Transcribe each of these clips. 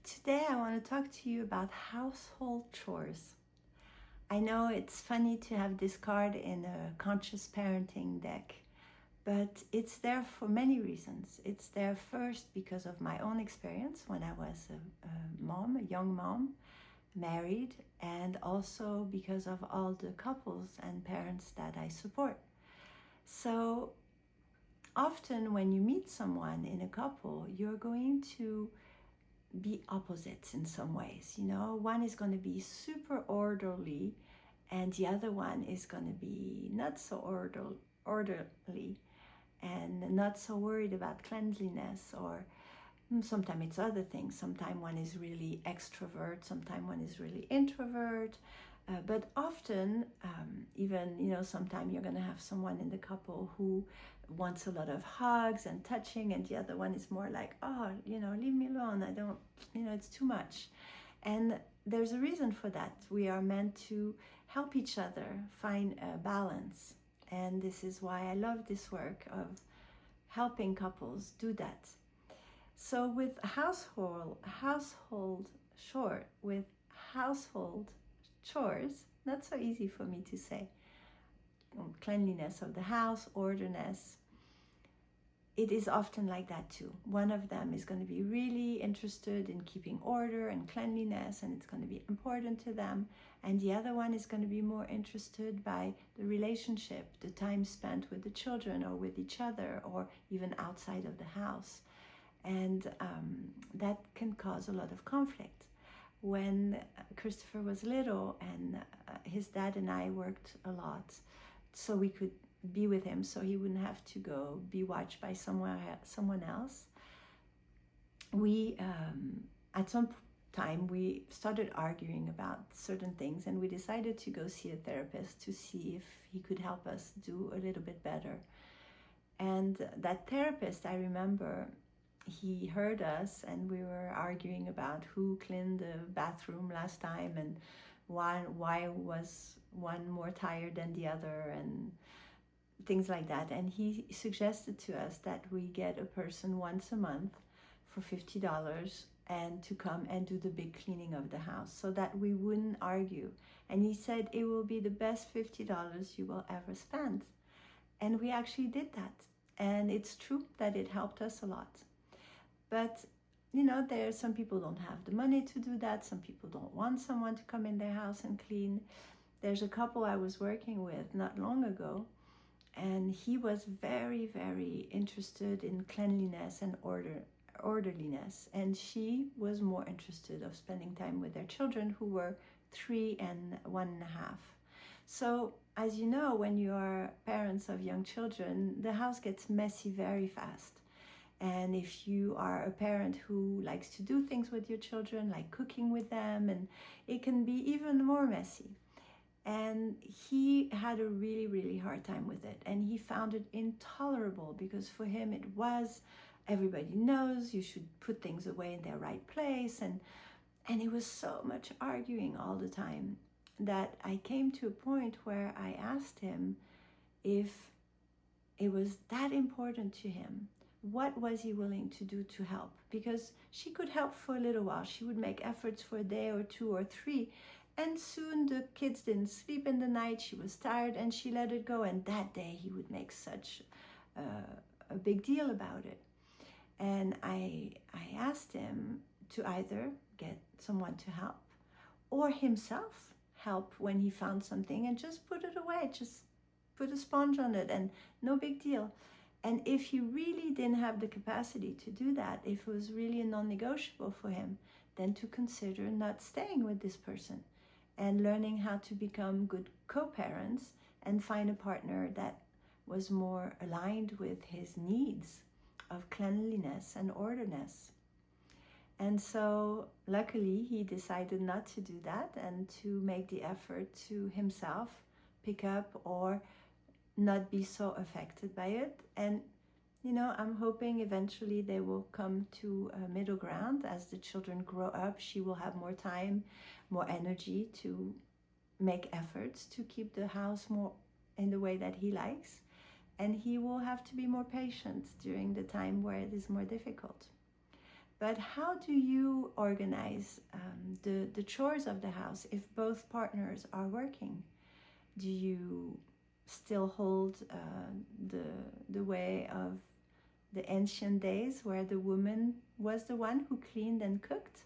Today I want to talk to you about household chores. I know it's funny to have this card in a conscious parenting deck, but it's there for many reasons. It's there first because of my own experience when I was a young mom, married, and also because of all the couples and parents that I support. So often when you meet someone in a couple, you're going to be opposites in some ways. One is going to be super orderly and the other one is going to be not so orderly and not so worried about cleanliness, or sometimes it's other things. Sometimes one is really extrovert, sometimes one is really introvert. But often, even, sometimes you're going to have someone in the couple who wants a lot of hugs and touching, and the other one is more like, oh, leave me alone. I don't, it's too much. And there's a reason for that. We are meant to help each other find a balance. And this is why I love this work of helping couples do that. So with household chores, not so easy for me to say. Cleanliness of the house, orderness. It is often like that too. One of them is going to be really interested in keeping order and cleanliness, and it's going to be important to them. And the other one is going to be more interested by the relationship, the time spent with the children or with each other, or even outside of the house. And that can cause a lot of conflict. When Christopher was little and his dad and I worked a lot so we could be with him, so he wouldn't have to go be watched by someone else, we at some time we started arguing about certain things, and we decided to go see a therapist to see if he could help us do a little bit better. And that therapist, I remember, he heard us and we were arguing about who cleaned the bathroom last time and why was one more tired than the other and things like that. And he suggested to us that we get a person once a month for $50 and to come and do the big cleaning of the house so that we wouldn't argue. And he said it will be the best $50 you will ever spend. And we actually did that. And it's true that it helped us a lot. But, some people don't have the money to do that. Some people don't want someone to come in their house and clean. There's a couple I was working with not long ago, and he was very, very interested in cleanliness and orderliness. And she was more interested of spending time with their children, who were 3 and 1.5. So, as you know, when you are parents of young children, the house gets messy very fast. And if you are a parent who likes to do things with your children, like cooking with them, and it can be even more messy. And he had a really, really hard time with it. And he found it intolerable because for him it was, everybody knows you should put things away in their right place. And it was so much arguing all the time that I came to a point where I asked him if it was that important to him. What was he willing to do to help? Because she could help for a little while. She would make efforts for a day or 2 or 3. And soon the kids didn't sleep in the night. She was tired and she let it go. And that day he would make such a big deal about it. And I asked him to either get someone to help or himself help when he found something and just put it away. Just put a sponge on it and no big deal. And if he really didn't have the capacity to do that, if it was really a non-negotiable for him, then to consider not staying with this person and learning how to become good co-parents and find a partner that was more aligned with his needs of cleanliness and orderness. And so luckily he decided not to do that and to make the effort to himself pick up or not be so affected by it. And I'm hoping eventually they will come to a middle ground. As the children grow up, she will have more time, more energy to make efforts to keep the house more in the way that he likes, and he will have to be more patient during the time where it is more difficult. But how do you organize the chores of the house if both partners are working? Do you still hold the way of the ancient days where the woman was the one who cleaned and cooked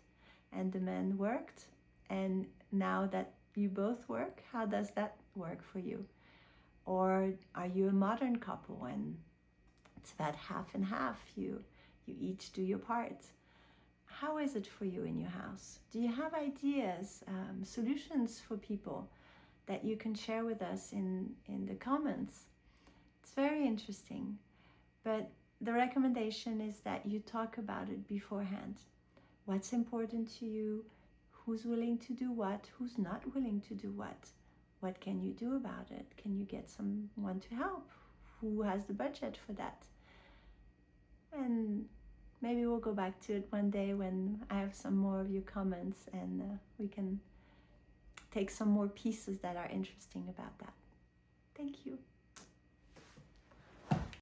and the man worked? And now that you both work, how does that work for you? Or are you a modern couple and it's about half and half? You each do your part. How is it for you in your house? Do you have ideas, solutions for people that you can share with us in the comments? It's very interesting. But the recommendation is that you talk about it beforehand. What's important to you? Who's willing to do what? Who's not willing to do what? What can you do about it? Can you get someone to help? Who has the budget for that? And maybe we'll go back to it one day when I have some more of your comments and we can take some more pieces that are interesting about that. Thank you.